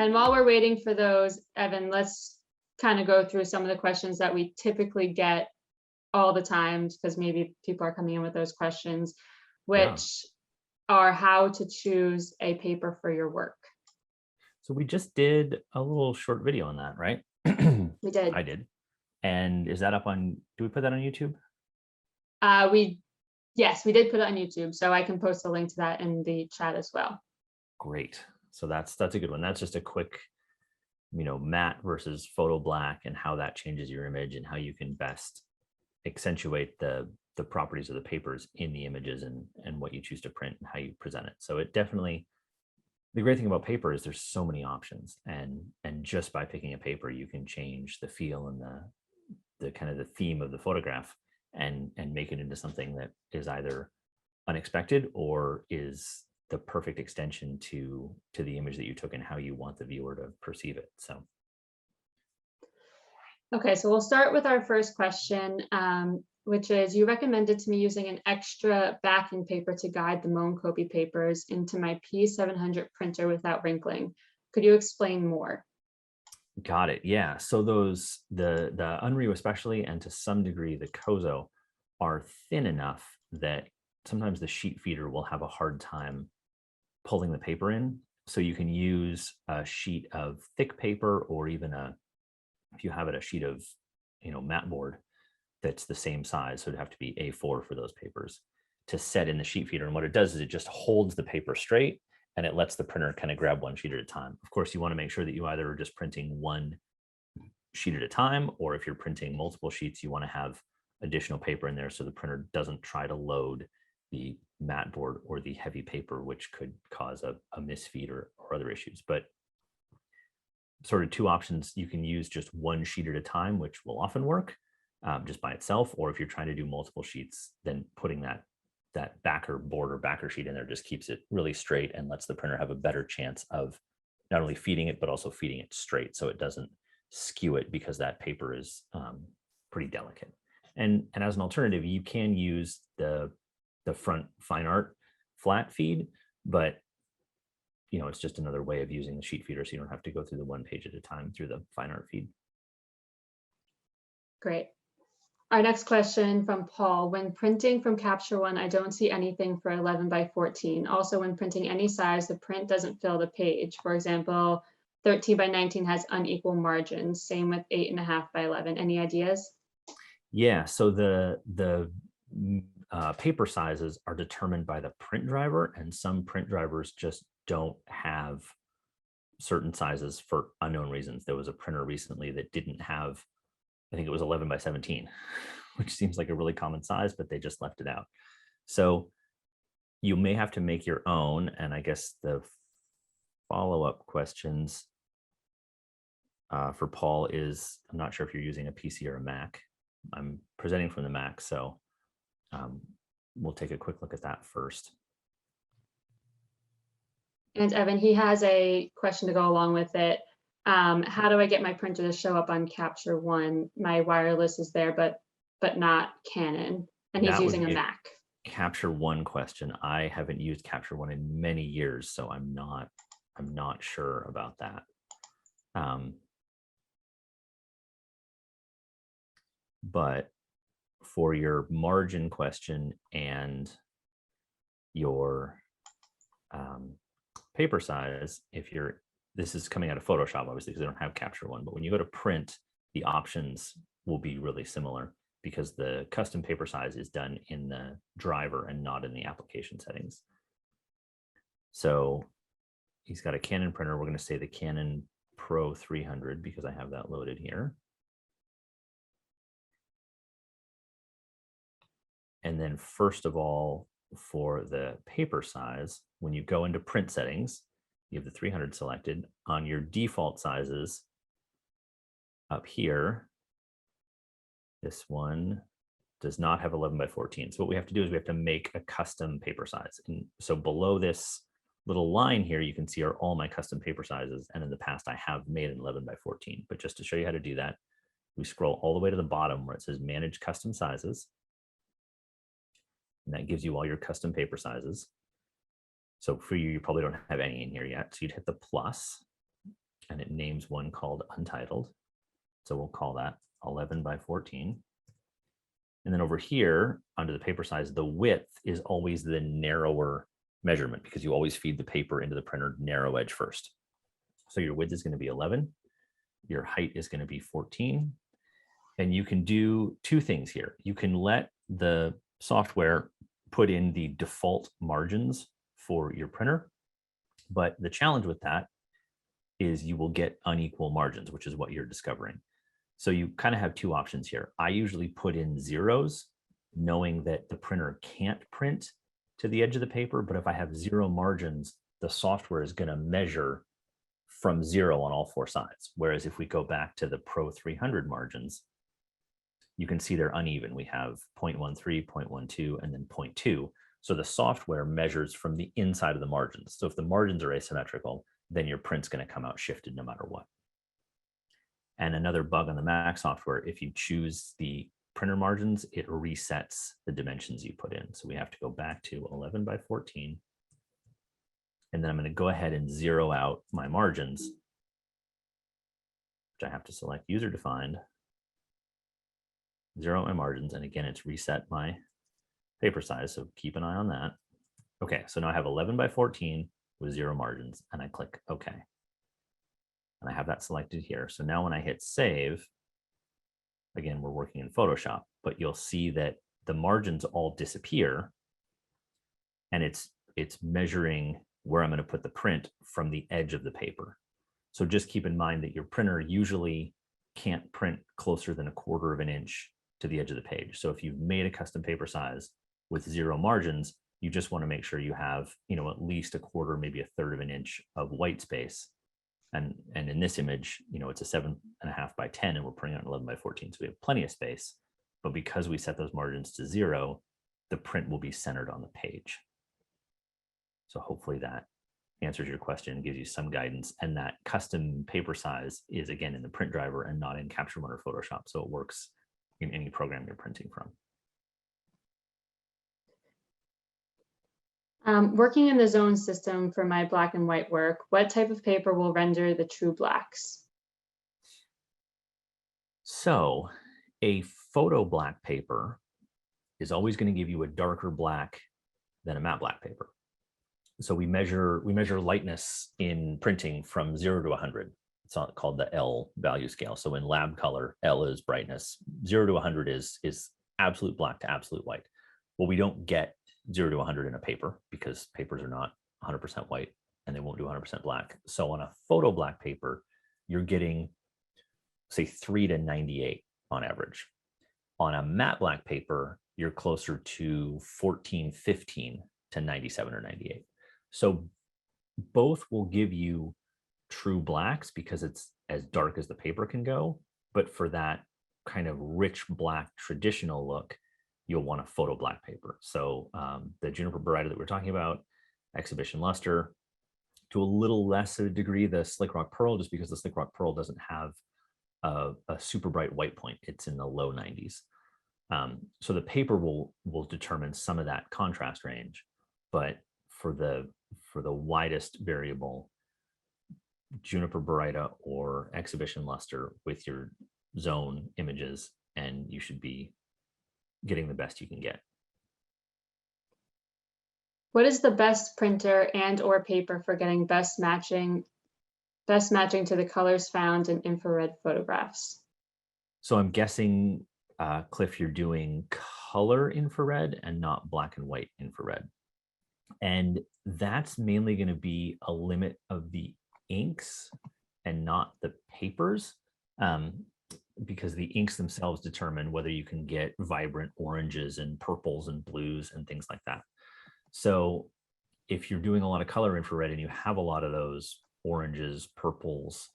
And while we're waiting for those, Evan, let's kind of go through some of the questions that we typically get all the time, because maybe people are coming in with those questions, which are how to choose a paper for your work. So we just did a little short video on that, right? We did. I did. And is that up on, do we put that on YouTube? Yes, we did put it on YouTube, so I can post a link to that in the chat as well. Great. So that's a good one. That's just a quick, matte versus photo black and how that changes your image and how you can best accentuate the properties of the papers in the images and what you choose to print and how you present it. So it definitely, the great thing about paper is there's so many options, and just by picking a paper, you can change the feel and the kind of the theme of the photograph and make it into something that is either unexpected or is the perfect extension to the image that you took and how you want the viewer to perceive it. So. Okay, so we'll start with our first question, which is, you recommended to me using an extra backing paper to guide the Moab papers into my P700 printer without wrinkling. Could you explain more? Got it. Yeah. So those, the Unryu especially, and to some degree the Kozo, are thin enough that sometimes the sheet feeder will have a hard time pulling the paper in. So you can use a sheet of thick paper, or even if you have it, a sheet of, matte board that's the same size. So it'd have to be A4 for those papers to set in the sheet feeder. And what it does is it just holds the paper straight, and it lets the printer kind of grab one sheet at a time. Of course, you want to make sure that you either are just printing one sheet at a time, or if you're printing multiple sheets, you want to have additional paper in there so the printer doesn't try to load the matte board or the heavy paper, which could cause a misfeed or other issues. But sort of two options: you can use just one sheet at a time, which will often work just by itself, or if you're trying to do multiple sheets, then putting that backer board or backer sheet in there just keeps it really straight and lets the printer have a better chance of not only feeding it, but also feeding it straight, so it doesn't skew it, because that paper is pretty delicate. And as an alternative, you can use the front fine art flat feed, but it's just another way of using the sheet feeder, so you don't have to go through the one page at a time through the fine art feed. Great. Our next question from Paul: when printing from Capture One, I don't see anything for 11 by 14. Also, when printing any size, the print doesn't fill the page. For example, 13 by 19 has unequal margins. Same with 8.5 by 11. Any ideas? Yeah, so the paper sizes are determined by the print driver, and some print drivers just don't have certain sizes for unknown reasons. There was a printer recently that didn't have, I think it was 11 by 17, which seems like a really common size, but they just left it out. So you may have to make your own. And I guess the follow-up questions for Paul is, I'm not sure if you're using a PC or a Mac. I'm presenting from the Mac, so we'll take a quick look at that first. And Evan, he has a question to go along with it. How do I get my printer to show up on Capture One? My wireless is there, but not Canon, and he's using a Mac. Capture One question. I haven't used Capture One in many years, so I'm not sure about that. But for your margin question and your paper size, this is coming out of Photoshop, obviously, because they don't have Capture One, but when you go to print, the options will be really similar, because the custom paper size is done in the driver and not in the application settings. So he's got a Canon printer. We're going to say the Canon Pro 300 because I have that loaded here. And then first of all, for the paper size, when you go into print settings, you have the 300 selected. On your default sizes up here, this one does not have 11 by 14. So what we have to do is we have to make a custom paper size. And so below this little line here, you can see are all my custom paper sizes. And in the past, I have made an 11 by 14. But just to show you how to do that, we scroll all the way to the bottom where it says Manage Custom Sizes. And that gives you all your custom paper sizes. So for you, you probably don't have any in here yet. So you'd hit the plus. and it names one called Untitled. So we'll call that 11 by 14. And then over here, under the paper size, the width is always the narrower measurement because you always feed the paper into the printer narrow edge first. So your width is going to be 11. Your height is going to be 14. And you can do two things here. You can let the software put in the default margins for your printer. But the challenge with that is you will get unequal margins, which is what you're discovering. So you kind of have two options here. I usually put in zeros, knowing that the printer can't print to the edge of the paper, but if I have zero margins, the software is going to measure from 0 on all 4 sides. Whereas if we go back to the Pro 300 margins, you can see they're uneven. We have 0.13, 0.12, and then 0.2. So the software measures from the inside of the margins. So if the margins are asymmetrical, then your print's going to come out shifted no matter what. And another bug on the Mac software, if you choose the printer margins, it resets the dimensions you put in. So we have to go back to 11 by 14. And then I'm going to go ahead and zero out my margins, which I have to select user defined, zero out my margins. And again, it's reset my paper size. So keep an eye on that. Okay, so now I have 11 by 14 with 0 margins, and I click OK. And I have that selected here. So now when I hit save, again, we're working in Photoshop, but you'll see that the margins all disappear, and it's measuring where I'm going to put the print from the edge of the paper. So just keep in mind that your printer usually can't print closer than 1/4 of an inch to the edge of the page. So if you've made a custom paper size with 0 margins, you just want to make sure you have, at least 1/4, maybe 1/3 of an inch of white space. And in this image, it's a 7.5 by 10, and we're printing on 11 by 14. So we have plenty of space, but because we set those margins to 0, the print will be centered on the page. So hopefully that answers your question and gives you some guidance. And that custom paper size is, again, in the print driver and not in Capture One or Photoshop. So it works in any program you're printing from. Working in the zone system for my black and white work, what type of paper will render the true blacks? So a photo black paper is always going to give you a darker black than a matte black paper. So we measure lightness in printing from 0 to 100. It's called the L value scale. So in lab color, L is brightness. 0 to 100 is absolute black to absolute white. Well, we don't get 0 to 100 in a paper because papers are not 100% white and they won't do 100% black. So on a photo black paper, you're getting, say, 3 to 98 on average. On a matte black paper, you're closer to 14, 15 to 97 or 98. So both will give you true blacks because it's as dark as the paper can go. But for that kind of rich black traditional look, you'll want a photo black paper. So the Juniper Baryta that we're talking about, Exhibition Luster, to a little less of a degree, the Slick Rock Pearl, just because the Slick Rock Pearl doesn't have a super bright white point. It's in the low 90s. So the paper will determine some of that contrast range, but for the widest variable, Juniper Baryta or Exhibition Luster with your zone images, and you should be getting the best you can get. What is the best printer and or paper for getting best matching to the colors found in infrared photographs? So I'm guessing, Cliff, you're doing color infrared and not black and white infrared. And that's mainly going to be a limit of the inks and not the papers, because the inks themselves determine whether you can get vibrant oranges and purples and blues and things like that. So if you're doing a lot of color infrared and you have a lot of those oranges, purples,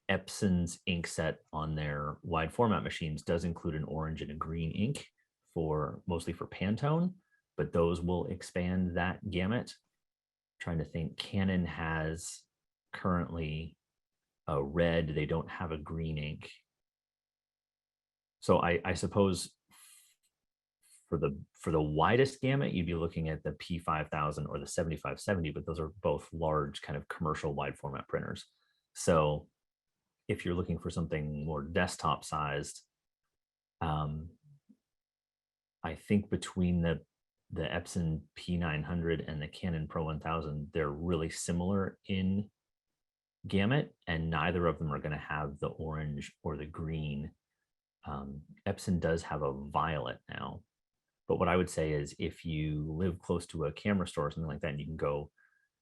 Epson's ink set on their wide format machines does include an orange and a green ink mostly for Pantone, but those will expand that gamut. I'm trying to think, Canon has currently a red, they don't have a green ink. So I suppose for the widest gamut, you'd be looking at the P5000 or the 7570, but those are both large kind of commercial wide format printers. So if you're looking for something more desktop sized, I think between the Epson P900 and the Canon Pro 1000, they're really similar in gamut, and neither of them are going to have the orange or the green. Epson does have a violet now, but what I would say is if you live close to a camera store or something like that, and you can go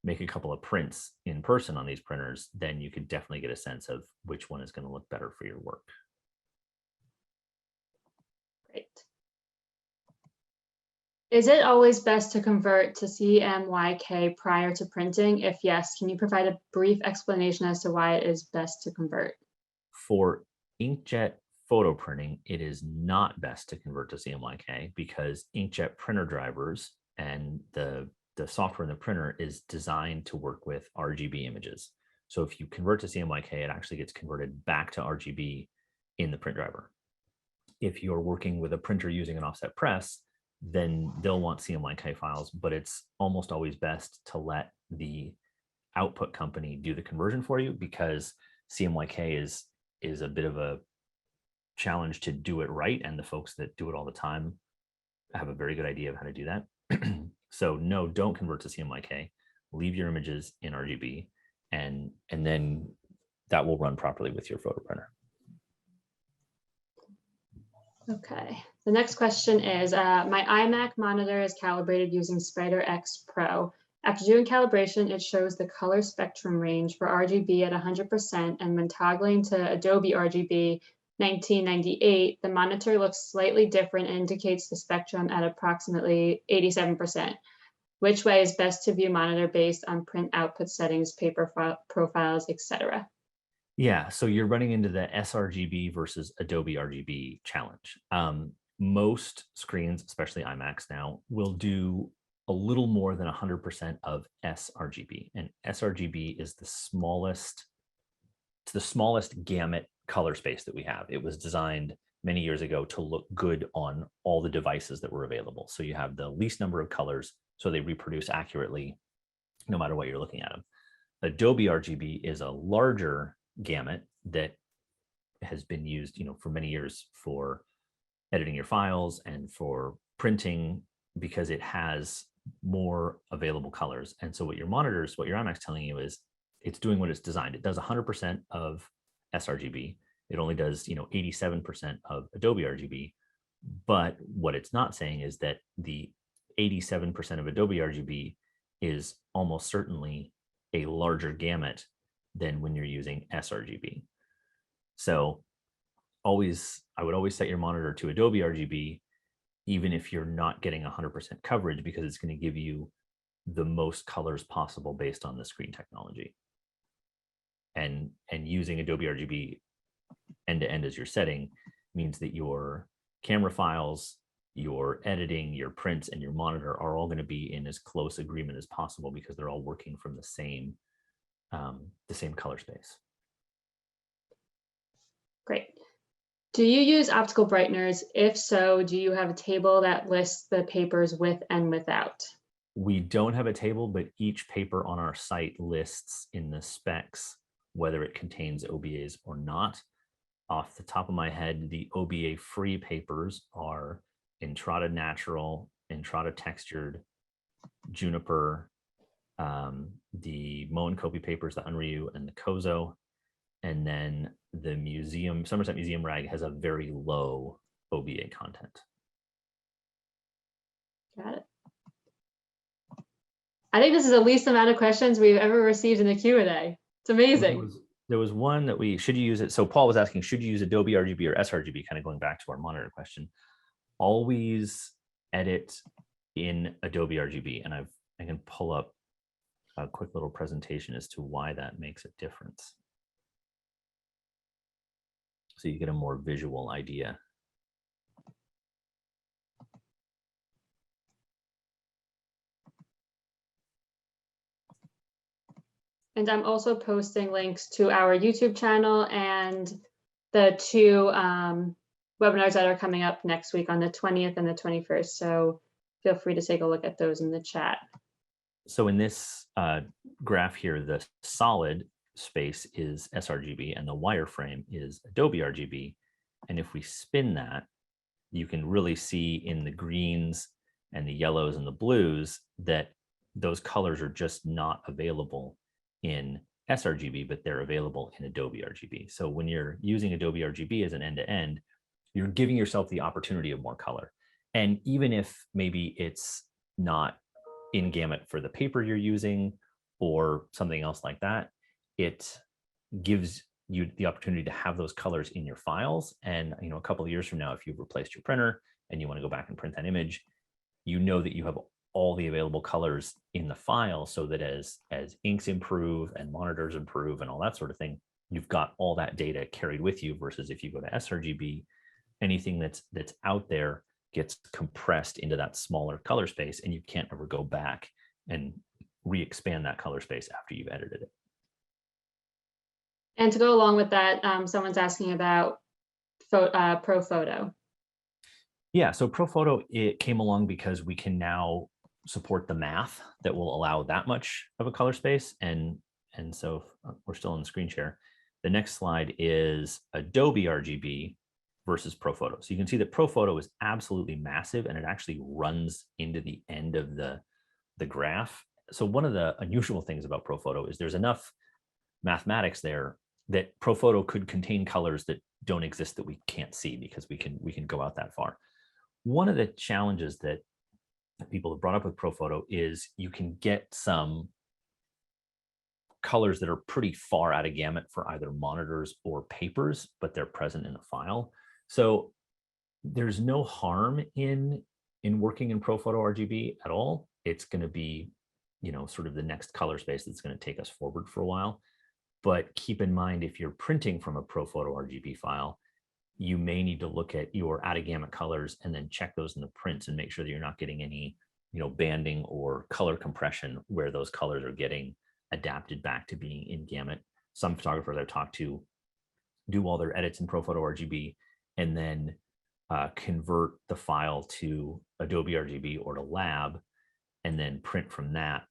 make a couple of prints in person on these printers, then you could definitely get a sense of which one is going to look better for your work. Great. Is it always best to convert to CMYK prior to printing? If yes, can you provide a brief explanation as to why it is best to convert? For inkjet photo printing, it is not best to convert to CMYK because inkjet printer drivers and the software in the printer is designed to work with RGB images. So if you convert to CMYK, it actually gets converted back to RGB in the print driver. If you're working with a printer using an offset press, then they'll want CMYK files, but it's almost always best to let the output company do the conversion for you, because CMYK is a bit of a challenge to do it right, and the folks that do it all the time have a very good idea of how to do that. So no, don't convert to CMYK. Leave your images in RGB, and then that will run properly with your photo printer. Okay, the next question is, my iMac monitor is calibrated using Spider X Pro. After doing calibration, it shows the color spectrum range for RGB at 100%, and when toggling to AdobeRGB 1998, the monitor looks slightly different and indicates the spectrum at approximately 87%. Which way is best to view monitor based on print output settings, paper profiles, etc.? Yeah, so you're running into the sRGB versus AdobeRGB challenge. Most screens, especially iMacs now, will do a little more than 100% of sRGB, and sRGB is the smallest gamut color space that we have. It was designed many years ago to look good on all the devices that were available. So you have the least number of colors, so they reproduce accurately no matter what you're looking at them. AdobeRGB is a larger gamut that has been used, for many years for editing your files and for printing, because it has more available colors. And so what your iMac's telling you is it's doing what it's designed. It does 100% of sRGB. It only does, 87% of AdobeRGB. But what it's not saying is that the 87% of AdobeRGB is almost certainly a larger gamut than when you're using sRGB. So I would always set your monitor to AdobeRGB, even if you're not getting 100% coverage, because it's going to give you the most colors possible based on the screen technology. And using AdobeRGB end to end as your setting means that your camera files, your editing, your prints, and your monitor are all going to be in as close agreement as possible, because they're all working from the same color space. Great. Do you use optical brighteners? If so, do you have a table that lists the papers with and without? We don't have a table, but each paper on our site lists in the specs whether it contains OBAs or not. Off the top of my head, the OBA-free papers are Entrada Natural, Entrada Textured, Juniper, the Moen Kopi papers, the Unryu, and the Kozo. And then the Somerset Museum rag has a very low OBA content. Got it. I think this is the least amount of questions we've ever received in the Q&A. It's amazing. There was one that should you use it? So Paul was asking, should you use AdobeRGB or sRGB, kind of going back to our monitor question. Always edit in AdobeRGB. And I can pull up a quick little presentation as to why that makes a difference, so you get a more visual idea. And I'm also posting links to our YouTube channel and the two webinars that are coming up next week on the 20th and the 21st. So feel free to take a look at those in the chat. So in this graph here, the solid space is sRGB and the wireframe is AdobeRGB. And if we spin that, you can really see in the greens and the yellows and the blues that those colors are just not available in sRGB, but they're available in AdobeRGB. So when you're using AdobeRGB as an end-to-end, you're giving yourself the opportunity of more color. And even if maybe it's not in gamut for the paper you're using or something else like that, it gives you the opportunity to have those colors in your files. And a couple of years from now, if you've replaced your printer and you want to go back and print that image, you know that you have all the available colors in the file, so that as inks improve and monitors improve and all that sort of thing, you've got all that data carried with you, versus if you go to sRGB, anything that's out there gets compressed into that smaller color space, and you can't ever go back and re-expand that color space after you've edited it. And to go along with that, someone's asking about ProPhoto. Yeah, so ProPhoto, it came along because we can now support the math that will allow that much of a color space. And so we're still on the screen share. The next slide is AdobeRGB versus ProPhoto. So you can see that ProPhoto is absolutely massive, and it actually runs into the end of the graph. So one of the unusual things about ProPhoto is there's enough mathematics there that ProPhoto could contain colors that don't exist that we can't see, because we can go out that far. One of the challenges that people have brought up with ProPhoto is you can get some colors that are pretty far out of gamut for either monitors or papers, but they're present in the file. So there's no harm in working in ProPhoto RGB at all. It's going to be, sort of the next color space that's going to take us forward for a while. But keep in mind, if you're printing from a ProPhoto RGB file, you may need to look at your out of gamut colors and then check those in the prints and make sure that you're not getting any, banding or color compression where those colors are getting adapted back to being in gamut. Some photographers I've talked to do all their edits in ProPhoto RGB and then convert the file to AdobeRGB or to Lab, and then print from that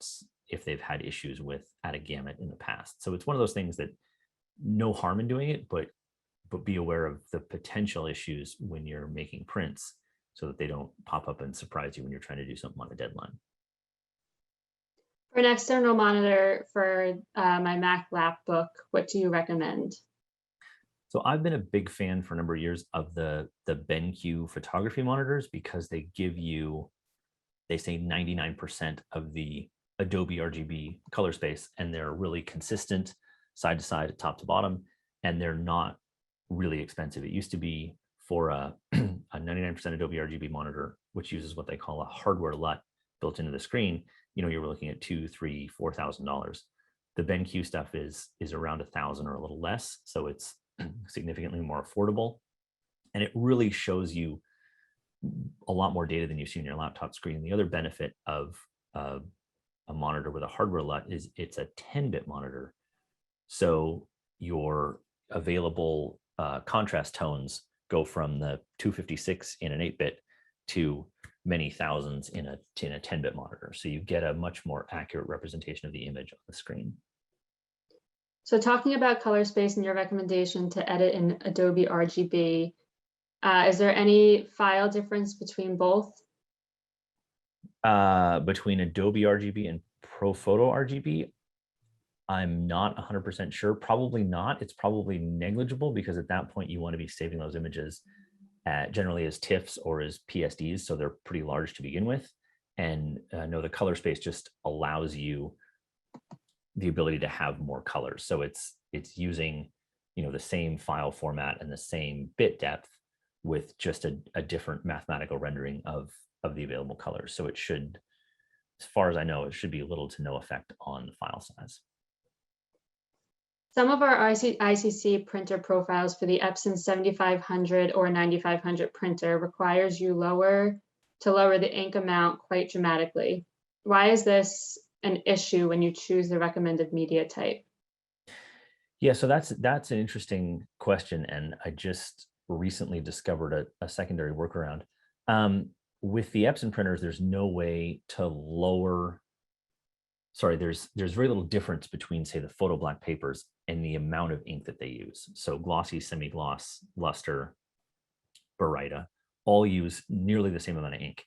if they've had issues with out of gamut in the past. So it's one of those things that no harm in doing it, but be aware of the potential issues when you're making prints, so that they don't pop up and surprise you when you're trying to do something on a deadline. For an external monitor for my Mac lapbook, what do you recommend? So I've been a big fan for a number of years of the BenQ photography monitors, because they give you, they say 99% of the Adobe RGB color space, and they're really consistent side to side, top to bottom, and they're not really expensive. It used to be for a 99% Adobe RGB monitor, which uses what they call a hardware LUT built into the screen, you were looking at $2,000, $3,000, $4,000. The BenQ stuff is around $1,000 or a little less, so it's significantly more affordable, and it really shows you a lot more data than you see on your laptop screen. The other benefit of a monitor with a hardware LUT is it's a 10-bit monitor, so your available contrast tones go from the 256 in an 8-bit to many thousands in a 10-bit monitor. So you get a much more accurate representation of the image on the screen. So talking about color space and your recommendation to edit in Adobe RGB, is there any file difference between both? Between Adobe RGB and ProPhoto RGB, I'm not 100% sure. Probably not. It's probably negligible, because at that point you want to be saving those images generally as TIFFs or as PSDs, so they're pretty large to begin with. And no, the color space just allows you the ability to have more colors. So it's using the same file format and the same bit depth with just a different mathematical rendering of the available colors. So it should, as far as I know, it should be little to no effect on the file size. Some of our ICC printer profiles for the Epson 7500 or 9500 printer requires you to lower the ink amount quite dramatically. Why is this an issue when you choose the recommended media type? Yeah, so that's an interesting question, and I just recently discovered a secondary workaround. With the Epson printers, there's no way to lower, sorry, there's very little difference between, say, the photo black papers and the amount of ink that they use. So glossy, semi-gloss, luster, Barita all use nearly the same amount of ink.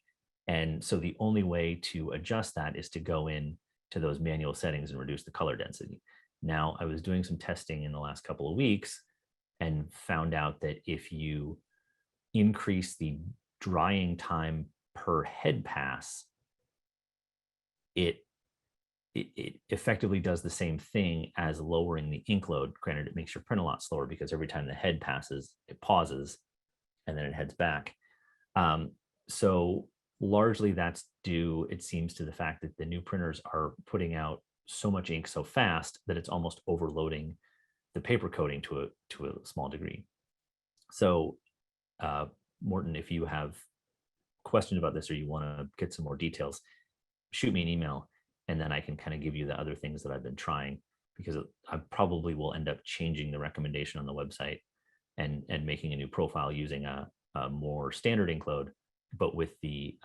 And so the only way to adjust that is to go in to those manual settings and reduce the color density. Now, I was doing some testing in the last couple of weeks and found out that if you increase the drying time per head pass, it effectively does the same thing as lowering the ink load. Granted, it makes your print a lot slower because every time the head passes, it pauses and then it heads back. So largely that's due, it seems, to the fact that the new printers are putting out so much ink so fast that it's almost overloading the paper coating to a small degree. So Morton, if you have questions about this or you want to get some more details, shoot me an email and then I can kind of give you the other things that I've been trying, because I probably will end up changing the recommendation on the website and making a new profile using a more standard ink load, but with the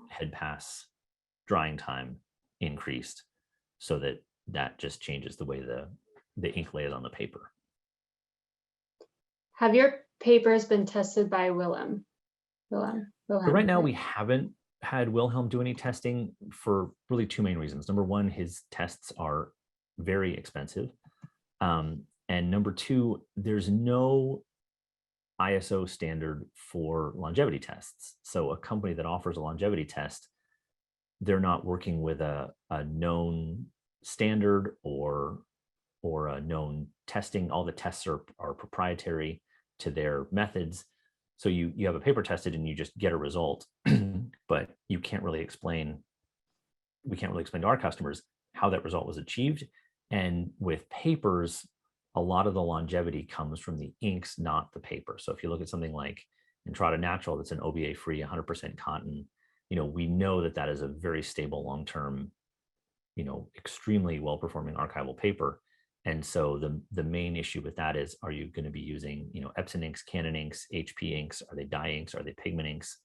head pass drying time increased, so that just changes the way the ink lays on the paper. Have your papers been tested by Wilhelm? So right now we haven't had Wilhelm do any testing for really two main reasons. Number one, his tests are very expensive. And number two, there's no ISO standard for longevity tests. So a company that offers a longevity test, they're not working with a known standard or a known testing. All the tests are proprietary to their methods. So you have a paper tested and you just get a result, but you can't really explain, we can't really explain to our customers how that result was achieved. And with papers, a lot of the longevity comes from the inks, not the paper. So if you look at something like Entrada Natural, that's an OBA-free, 100% cotton, we know that that is a very stable, long-term, extremely well-performing archival paper. And so the main issue with that is, are you going to be using, Epson inks, Canon inks, HP inks? Are they dye inks? Are they pigment inks?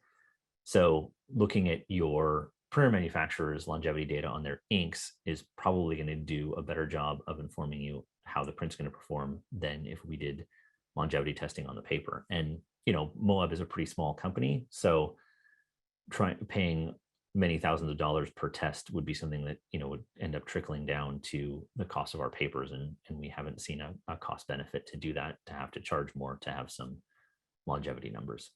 So looking at your printer manufacturer's longevity data on their inks is probably going to do a better job of informing you how the print's going to perform than if we did longevity testing on the paper. And, Moab is a pretty small company, so paying many thousands of dollars per test would be something that would end up trickling down to the cost of our papers, and we haven't seen a cost benefit to do that, to have to charge more to have some longevity numbers.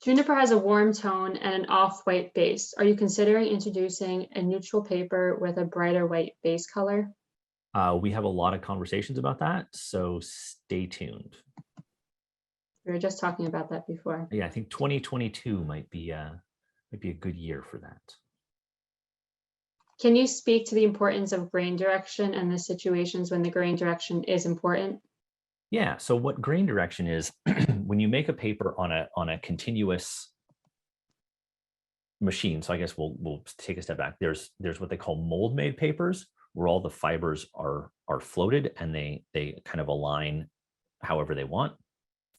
Juniper has a warm tone and an off-white base. Are you considering introducing a neutral paper with a brighter white base color? We have a lot of conversations about that, so stay tuned. We were just talking about that before. Yeah, I think 2022 might be a good year for that. Can you speak to the importance of grain direction and the situations when the grain direction is important? Yeah, so what grain direction is, when you make a paper on a continuous machine, so I guess we'll take a step back. There's what they call mold made papers, where all the fibers are floated and they kind of align however they want.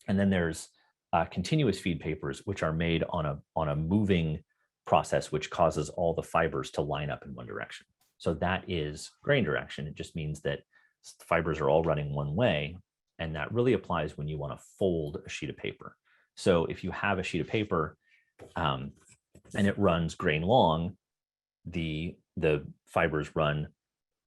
And then there's continuous feed papers, which are made on a moving process, which causes all the fibers to line up in one direction. So that is grain direction. It just means that fibers are all running one way. And that really applies when you want to fold a sheet of paper. So if you have a sheet of paper and it runs grain long, the fibers run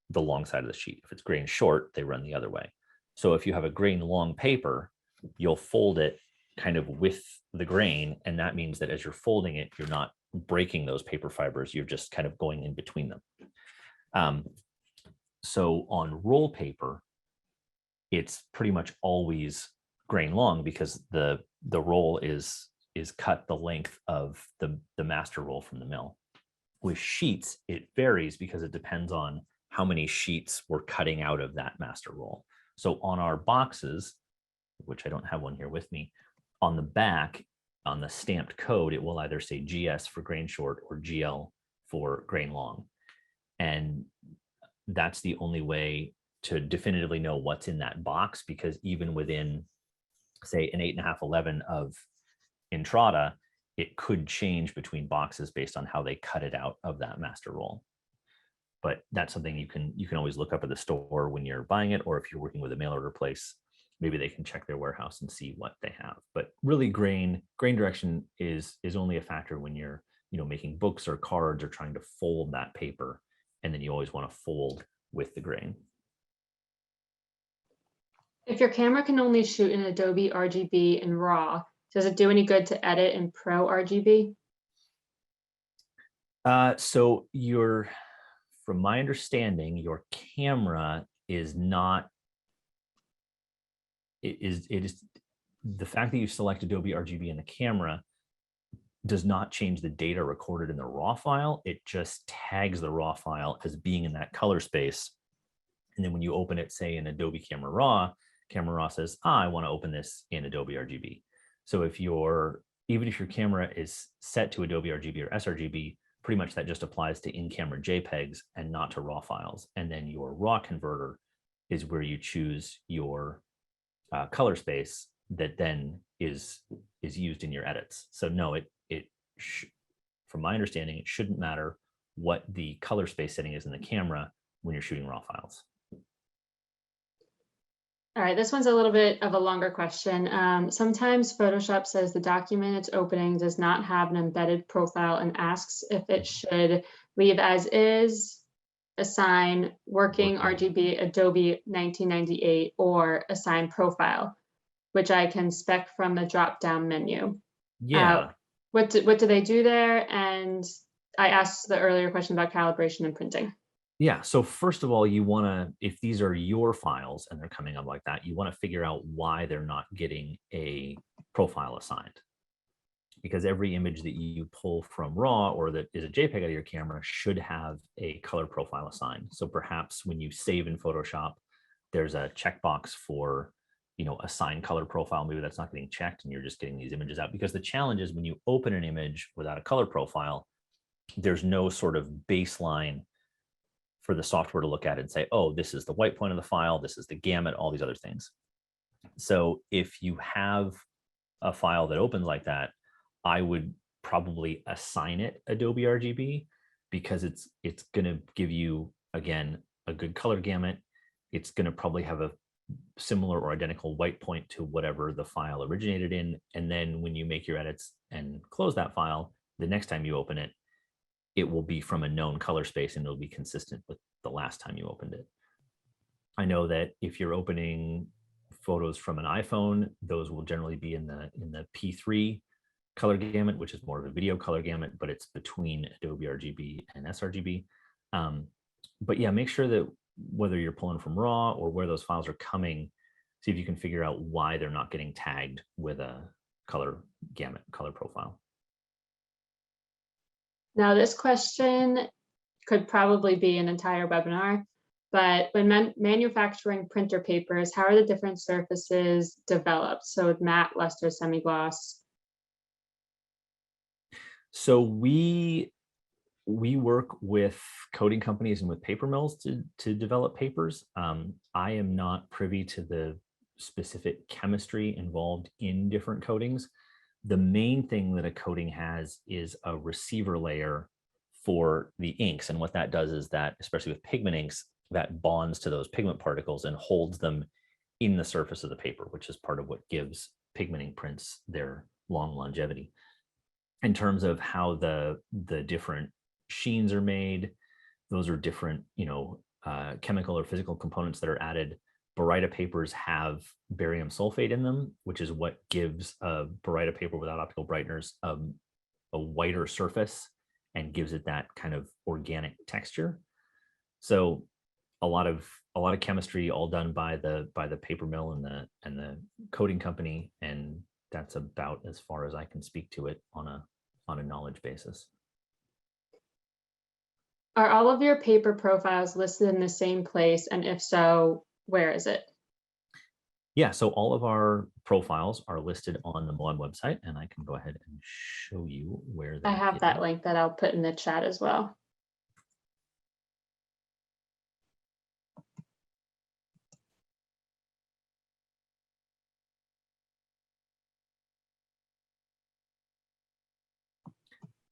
the long side of the sheet. If it's grain short, they run the other way. So if you have a grain long paper, you'll fold it kind of with the grain. And that means that as you're folding it, you're not breaking those paper fibers. You're just kind of going in between them. So on roll paper, it's pretty much always grain long, because the roll is cut the length of the master roll from the mill. With sheets, it varies because it depends on how many sheets we're cutting out of that master roll. So on our boxes, which I don't have one here with me, on the back, on the stamped code, it will either say GS for grain short or GL for grain long. And that's the only way to definitively know what's in that box, because even within say an 8.5, 11 of Entrada, it could change between boxes based on how they cut it out of that master roll. But that's something you can always look up at the store when you're buying it, or if you're working with a mail order place, maybe they can check their warehouse and see what they have. But really, grain direction is only a factor when you're making books or cards or trying to fold that paper, and then you always want to fold with the grain. If your camera can only shoot in Adobe RGB and RAW, does it do any good to edit in Pro RGB? So from my understanding, your camera is not. It is the fact that you select Adobe RGB in the camera does not change the data recorded in the raw file. It just tags the raw file as being in that color space. And then when you open it, say in Adobe Camera Raw says, I want to open this in Adobe RGB. So even if your camera is set to Adobe RGB or sRGB, pretty much that just applies to in-camera JPEGs and not to raw files. And then your raw converter is where you choose your color space that then is used in your edits. So no, from my understanding, it shouldn't matter what the color space setting is in the camera when you're shooting raw files. All right, this one's a little bit of a longer question. Sometimes Photoshop says the document it's opening does not have an embedded profile and asks if it should leave as is, assign working RGB Adobe 1998, or assign profile, which I can spec from the drop-down menu. Yeah. What do they do there? And I asked the earlier question about calibration and printing. Yeah. So first of all, you want to, if these are your files and they're coming up like that, you want to figure out why they're not getting a profile assigned. Because every image that you pull from RAW or that is a JPEG out of your camera should have a color profile assigned. So perhaps when you save in Photoshop, there's a checkbox for, assign color profile. Maybe that's not getting checked and you're just getting these images out. Because the challenge is when you open an image without a color profile, there's no sort of baseline for the software to look at and say, oh, this is the white point of the file, this is the gamut, all these other things. So if you have a file that opens like that, I would probably assign it Adobe RGB because it's going to give you, again, a good color gamut. It's going to probably have a similar or identical white point to whatever the file originated in. And then when you make your edits and close that file, the next time you open it, it will be from a known color space and it'll be consistent with the last time you opened it. I know that if you're opening photos from an iPhone, those will generally be in the P3 color gamut, which is more of a video color gamut, but it's between Adobe RGB and sRGB. But yeah, make sure that whether you're pulling from RAW or where those files are coming, see if you can figure out why they're not getting tagged with a color gamut, color profile. Now, this question could probably be an entire webinar, but when manufacturing printer papers, how are the different surfaces developed? So matte, luster, semi-gloss. So we work with coating companies and with paper mills to develop papers. I am not privy to the specific chemistry involved in different coatings. The main thing that a coating has is a receiver layer for the inks. And what that does is that, especially with pigment inks, that bonds to those pigment particles and holds them in the surface of the paper, which is part of what gives pigment ink prints their long longevity. In terms of how the different sheens are made, those are different, chemical or physical components that are added. Baryta papers have barium sulfate in them, which is what gives a Baryta paper without optical brighteners a whiter surface and gives it that kind of organic texture. So a lot of chemistry all done by the paper mill and the coating company, and that's about as far as I can speak to it on a knowledge basis. Are all of your paper profiles listed in the same place? And if so, where is it? Yeah, so all of our profiles are listed on the Moab website, and I can go ahead and show you where that I have is. that link that I'll put in the chat as well.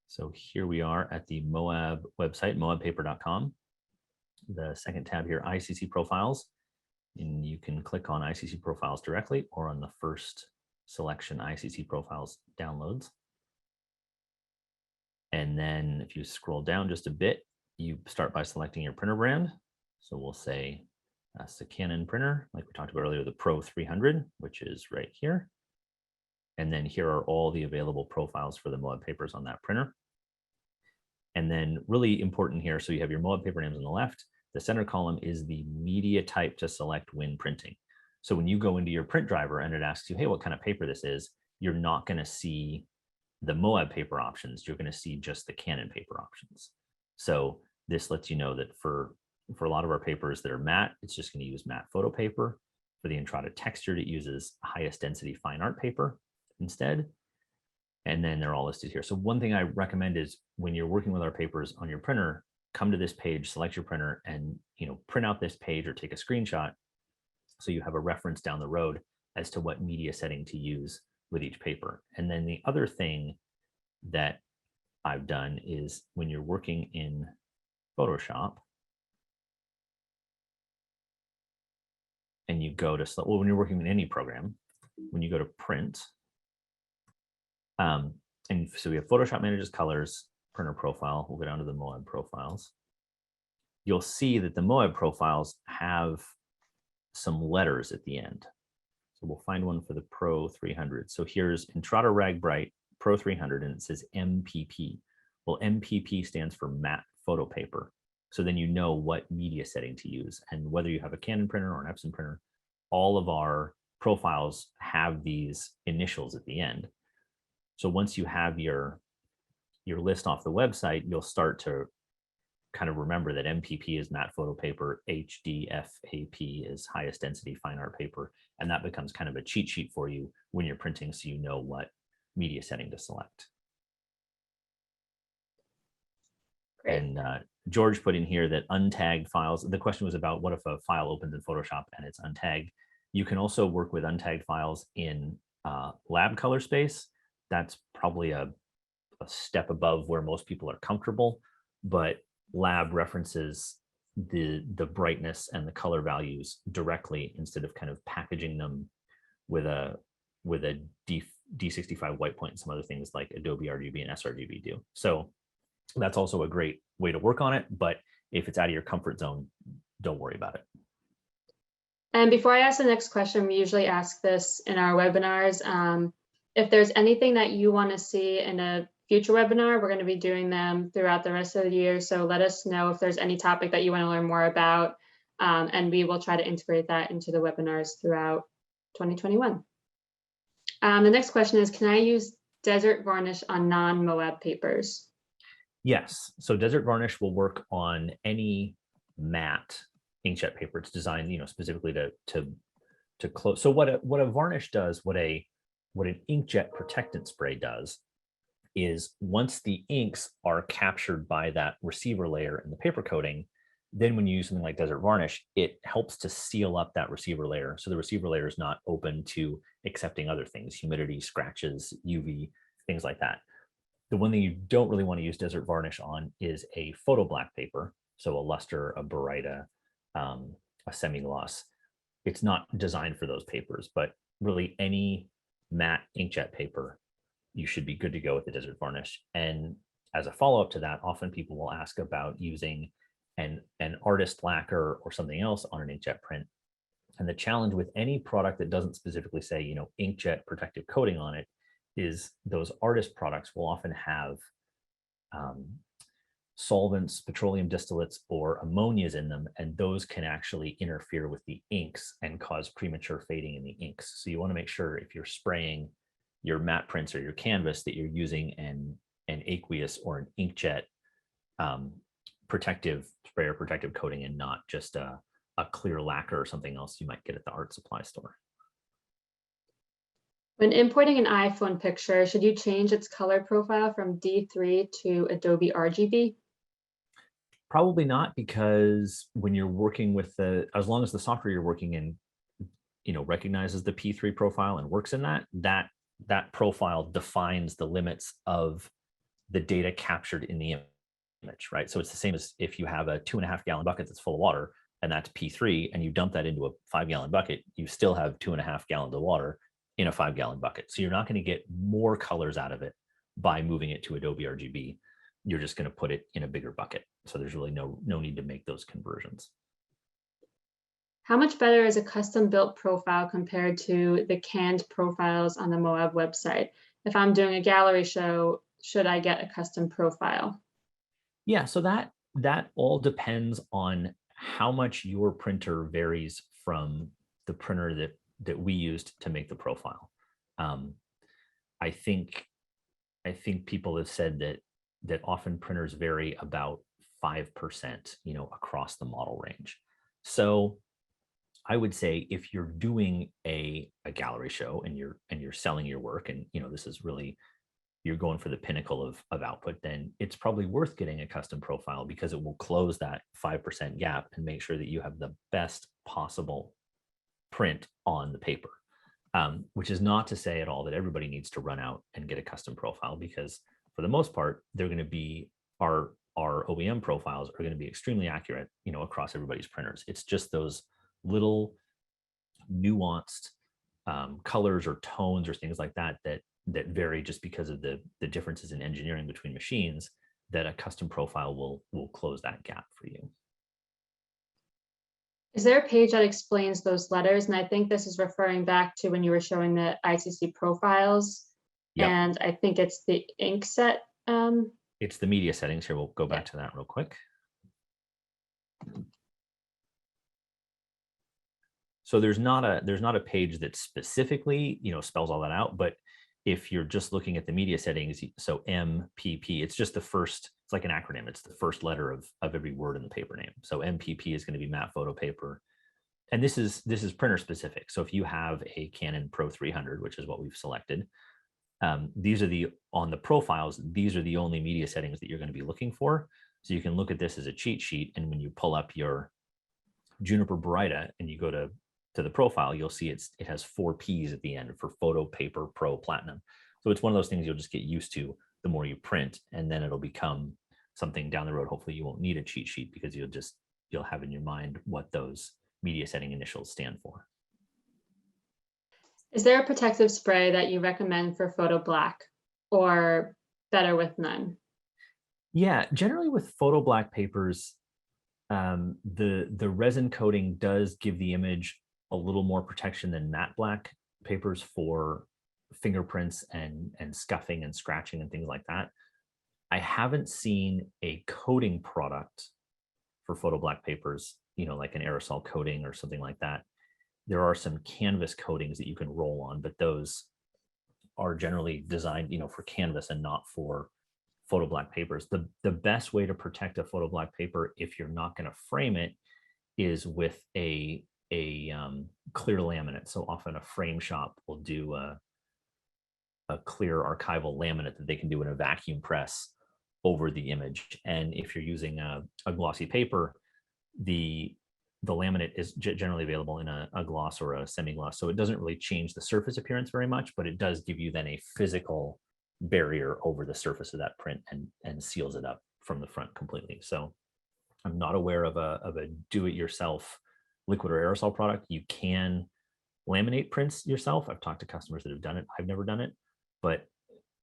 So here we are at the Moab website, moabpaper.com. The second tab here, ICC profiles. And you can click on ICC profiles directly or on the first selection, ICC profiles downloads. And then if you scroll down just a bit, you start by selecting your printer brand. So we'll say that's the Canon printer, like we talked about earlier, the Pro 300, which is right here. And then here are all the available profiles for the Moab papers on that printer. And then really important here, so you have your Moab paper names on the left. The center column is the media type to select when printing. So when you go into your print driver and it asks you, hey, what kind of paper this is, you're not going to see the Moab paper options. You're going to see just the Canon paper options. So this lets you know that for a lot of our papers that are matte, it's just going to use matte photo paper. For the Entrada textured, it uses highest density fine art paper instead. And then they're all listed here. So one thing I recommend is when you're working with our papers on your printer, come to this page, select your printer, and print out this page or take a screenshot so you have a reference down the road as to what media setting to use with each paper. And then the other thing that I've done is when you're working in Photoshop and you go to, well, when you're working in any program, when you go to print, and so we have Photoshop manages colors, printer profile. We'll go down to the Moab profiles. You'll see that the Moab profiles have some letters at the end. So we'll find one for the Pro 300. So here's Entrada Rag Bright Pro 300, and it says MPP. Well, MPP stands for matte photo paper. So then you know what media setting to use. And whether you have a Canon printer or an Epson printer, all of our profiles have these initials at the end. So once you have your list off the website, you'll start to kind of remember that MPP is matte photo paper, HDFAP is highest density fine art paper, and that becomes kind of a cheat sheet for you when you're printing so you know what media setting to select. Great. And George put in here that untagged files, the question was about what if a file opens in Photoshop and it's untagged. You can also work with untagged files in lab color space. That's probably a step above where most people are comfortable, but lab references the brightness and the color values directly instead of kind of packaging them with a D65 white point and some other things like AdobeRGB and sRGB do. So that's also a great way to work on it, but if it's out of your comfort zone, don't worry about it. And before I ask the next question, we usually ask this in our webinars. If there's anything that you want to see in a future webinar, we're going to be doing them throughout the rest of the year. So let us know if there's any topic that you want to learn more about, and we will try to integrate that into the webinars throughout 2021. The next question is, can I use Desert Varnish on non-Moab papers? Yes. So Desert Varnish will work on any matte inkjet paper. It's designed, specifically to close. So what a varnish does, what an inkjet protectant spray does, is once the inks are captured by that receiver layer in the paper coating, then when you use something like Desert Varnish, it helps to seal up that receiver layer. So the receiver layer is not open to accepting other things, humidity, scratches, UV, things like that. The one thing you don't really want to use Desert Varnish on is a photo black paper. So a luster, a Barita, a semi-gloss. It's not designed for those papers, but really any matte inkjet paper, you should be good to go with the Desert Varnish. And as a follow-up to that, often people will ask about using an artist lacquer or something else on an inkjet print. And the challenge with any product that doesn't specifically say, inkjet protective coating on it is those artist products will often have solvents, petroleum distillates, or ammonias in them, and those can actually interfere with the inks and cause premature fading in the inks. So you want to make sure if you're spraying your matte prints or your canvas that you're using an aqueous or an inkjet protective spray or protective coating, and not just a clear lacquer or something else you might get at the art supply store. When importing an iPhone picture, should you change its color profile from D3 to AdobeRGB? Probably not, because when you're working with as long as the software you're working in, recognizes the P3 profile and works in that profile defines the limits of the data captured in the image, right? So it's the same as if you have a 2.5 gallon bucket that's full of water, and that's P3, and you dump that into a 5 gallon bucket, you still have 2.5 gallons of water in a 5 gallon bucket. So you're not going to get more colors out of it by moving it to Adobe RGB. You're just going to put it in a bigger bucket. So there's really no need to make those conversions. How much better is a custom built profile compared to the canned profiles on the Moab website? If I'm doing a gallery show, should I get a custom profile? Yeah, so that all depends on how much your printer varies from the printer that we used to make the profile. I think people have said that often printers vary about 5%, across the model range. So I would say if you're doing a gallery show and you're selling your work, and this is really, you're going for the pinnacle of output, then it's probably worth getting a custom profile because it will close that 5% gap and make sure that you have the best possible print on the paper. Which is not to say at all that everybody needs to run out and get a custom profile, because for the most part, they're going to be our OEM profiles are going to be extremely accurate, across everybody's printers. It's just those little nuanced colors or tones or things like that vary just because of the differences in engineering between machines, that a custom profile will close that gap for you. Is there a page that explains those letters? And I think this is referring back to when you were showing the ITC profiles. Yep. And I think it's the ink set. It's the media settings here. We'll go back to that real quick. So there's not a page that specifically, spells all that out, but if you're just looking at the media settings, so MPP, it's just the first, it's like an acronym. It's the first letter of every word in the paper name. So MPP is going to be matte photo paper. And this is printer specific. So if you have a Canon Pro 300, which is what we've selected, these are on the profiles, these are the only media settings that you're going to be looking for. So you can look at this as a cheat sheet. And when you pull up your Juniper Barita and you go to the profile, you'll see it has 4 Ps at the end for photo, paper, pro, platinum. So it's one of those things you'll just get used to the more you print, and then it'll become something down the road. Hopefully you won't need a cheat sheet because you'll have in your mind what those media setting initials stand for. Is there a protective spray that you recommend for photo black, or better with none? Yeah, generally with photo black papers, the resin coating does give the image a little more protection than matte black papers for fingerprints and scuffing and scratching and things like that. I haven't seen a coating product for photo black papers, like an aerosol coating or something like that. There are some canvas coatings that you can roll on, but those are generally designed, for canvas and not for photo black papers. The best way to protect a photo black paper, if you're not going to frame it, is with a clear laminate. So often a frame shop will do a clear archival laminate that they can do in a vacuum press over the image. And if you're using a glossy paper, the laminate is generally available in a gloss or a semi-gloss. So it doesn't really change the surface appearance very much, but it does give you then a physical barrier over the surface of that print and seals it up from the front completely. So I'm not aware of a do-it-yourself liquid or aerosol product. You can laminate prints yourself. I've talked to customers that have done it. I've never done it, but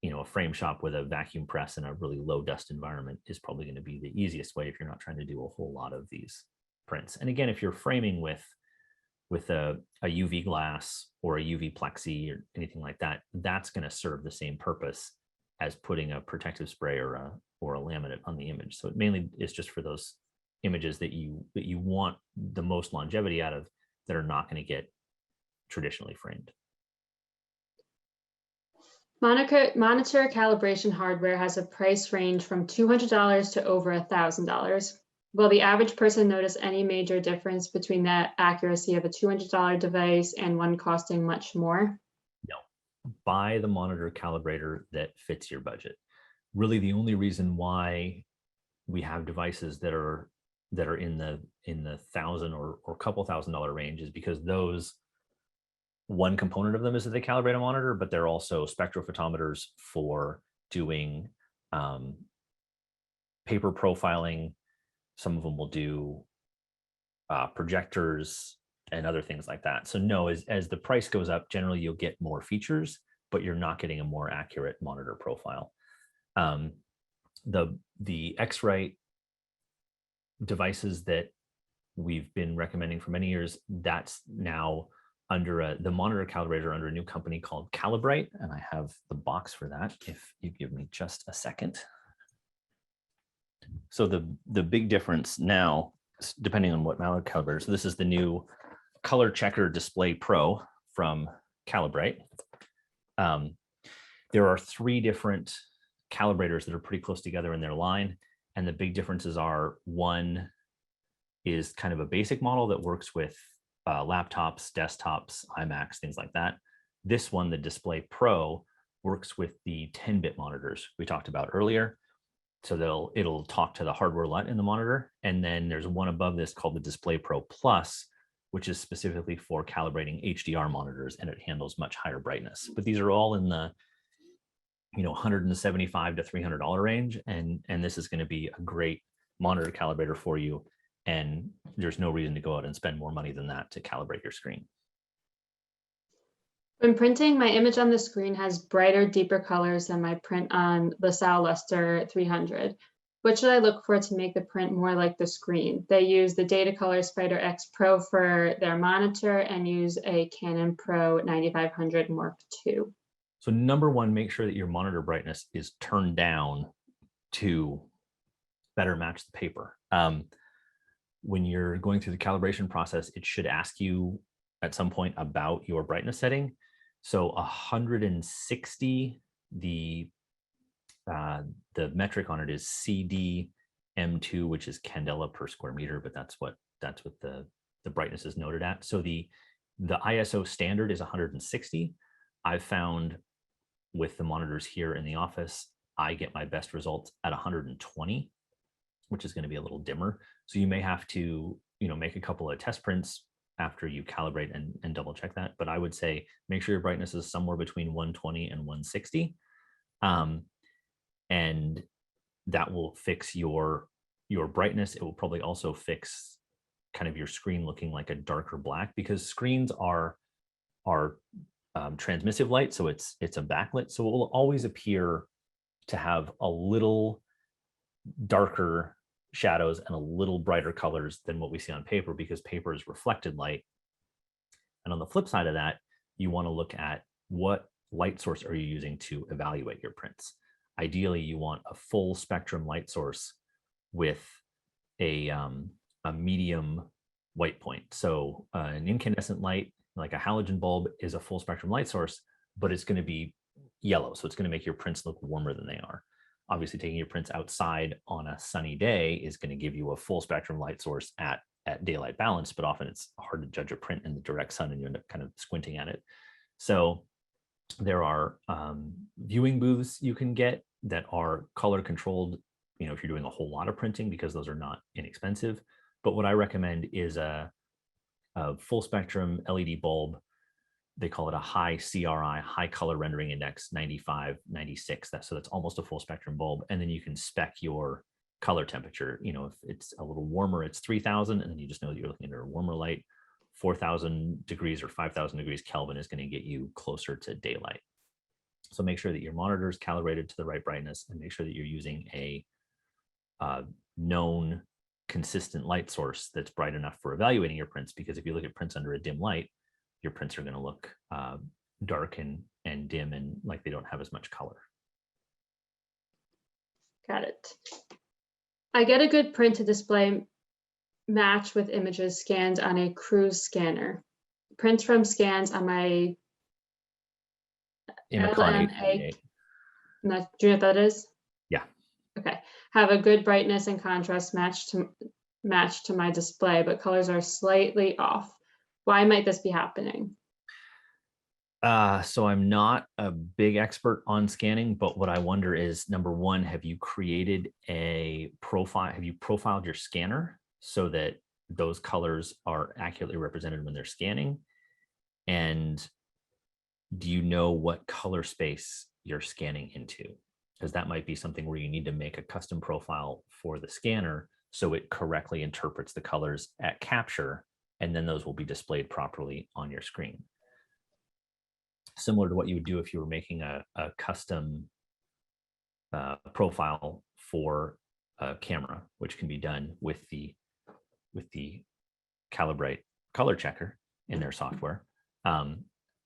a frame shop with a vacuum press in a really low dust environment is probably going to be the easiest way if you're not trying to do a whole lot of these prints. And again, if you're framing with a UV glass or a UV plexi or anything like that, that's going to serve the same purpose as putting a protective spray or a laminate on the image. So it mainly is just for those images that you want the most longevity out of, that are not going to get traditionally framed. Monitor calibration hardware has a price range from $200 to over $1,000. Will the average person notice any major difference between the accuracy of a $200 device and one costing much more? No. Buy the monitor calibrator that fits your budget. Really, the only reason why we have devices that are in the $1,000 or couple $1,000 range is because one component of them is that they calibrate a monitor, but they're also spectrophotometers for doing paper profiling. Some of them will do projectors and other things like that. So no, as the price goes up, generally you'll get more features, but you're not getting a more accurate monitor profile. The X-Rite devices that we've been recommending for many years, that's now under the monitor calibrator under a new company called Calibrate, and I have the box for that if you give me just a second. So the big difference now, depending on what monitor calibrator, so this is the new Color Checker Display Pro from Calibrate. There are 3 different calibrators that are pretty close together in their line, and the big differences are, one is kind of a basic model that works with laptops, desktops, iMacs, things like that. This one, the Display Pro, works with the 10-bit monitors we talked about earlier. So it'll talk to the hardware LUT in the monitor. And then there's one above this called the Display Pro Plus, which is specifically for calibrating HDR monitors, and it handles much higher brightness. But these are all in the $175 to $300 range, and this is going to be a great monitor calibrator for you. And there's no reason to go out and spend more money than that to calibrate your screen. When printing, my image on the screen has brighter, deeper colors than my print on LaSalle Luster 300. What should I look for to make the print more like the screen? They use the Datacolor Spider X Pro for their monitor and use a Canon Pro 9500 Mark II. So number one, make sure that your monitor brightness is turned down to better match the paper. When you're going through the calibration process, it should ask you at some point about your brightness setting. So 160, the metric on it is CDM2, which is candela per square meter, but that's what the brightness is noted at. So the ISO standard is 160. I've found with the monitors here in the office, I get my best results at 120, which is going to be a little dimmer. So you may have to, make a couple of test prints after you calibrate and double check that. But I would say make sure your brightness is somewhere between 120 and 160. And that will fix your brightness. It will probably also fix kind of your screen looking like a darker black, because screens are transmissive light. So it's a backlit. So it will always appear to have a little darker shadows and a little brighter colors than what we see on paper, because paper is reflected light. And on the flip side of that, you want to look at what light source are you using to evaluate your prints. Ideally, you want a full spectrum light source with a medium white point. So an incandescent light, like a halogen bulb, is a full spectrum light source, but it's going to be yellow. So it's going to make your prints look warmer than they are. Obviously, taking your prints outside on a sunny day is going to give you a full spectrum light source at daylight balance, but often it's hard to judge a print in the direct sun and you end up kind of squinting at it. So there are viewing booths you can get that are color controlled, if you're doing a whole lot of printing, because those are not inexpensive. But what I recommend is a full spectrum LED bulb. They call it a high CRI, high color rendering index, 95, 96. So that's almost a full spectrum bulb. And then you can spec your color temperature. If it's a little warmer, it's 3000, and then you just know that you're looking at a warmer light. 4000 degrees or 5000 degrees Kelvin is going to get you closer to daylight. So make sure that your monitor is calibrated to the right brightness, and make sure that you're using a known consistent light source that's bright enough for evaluating your prints. Because if you look at prints under a dim light, your prints are going to look dark and dim and like they don't have as much color. Got it. I get a good print to display match with images scanned on a cruise scanner. Prints from scans on my Imicon LNA. Do you know what that is? Yeah. Okay. Have a good brightness and contrast match to my display, but colors are slightly off. Why might this be happening? So I'm not a big expert on scanning, but what I wonder is, number one, have you created a profile? Have you profiled your scanner so that those colors are accurately represented when they're scanning? And do you know what color space you're scanning into? because that might be something where you need to make a custom profile for the scanner so it correctly interprets the colors at capture, and then those will be displayed properly on your screen. Similar to what you would do if you were making a custom profile for a camera, which can be done with the Calibrate color checker in their software.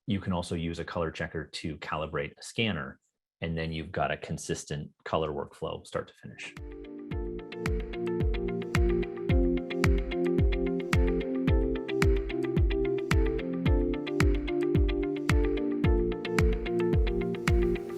You can also use a color checker to calibrate a scanner, and then you've got a consistent color workflow start to finish.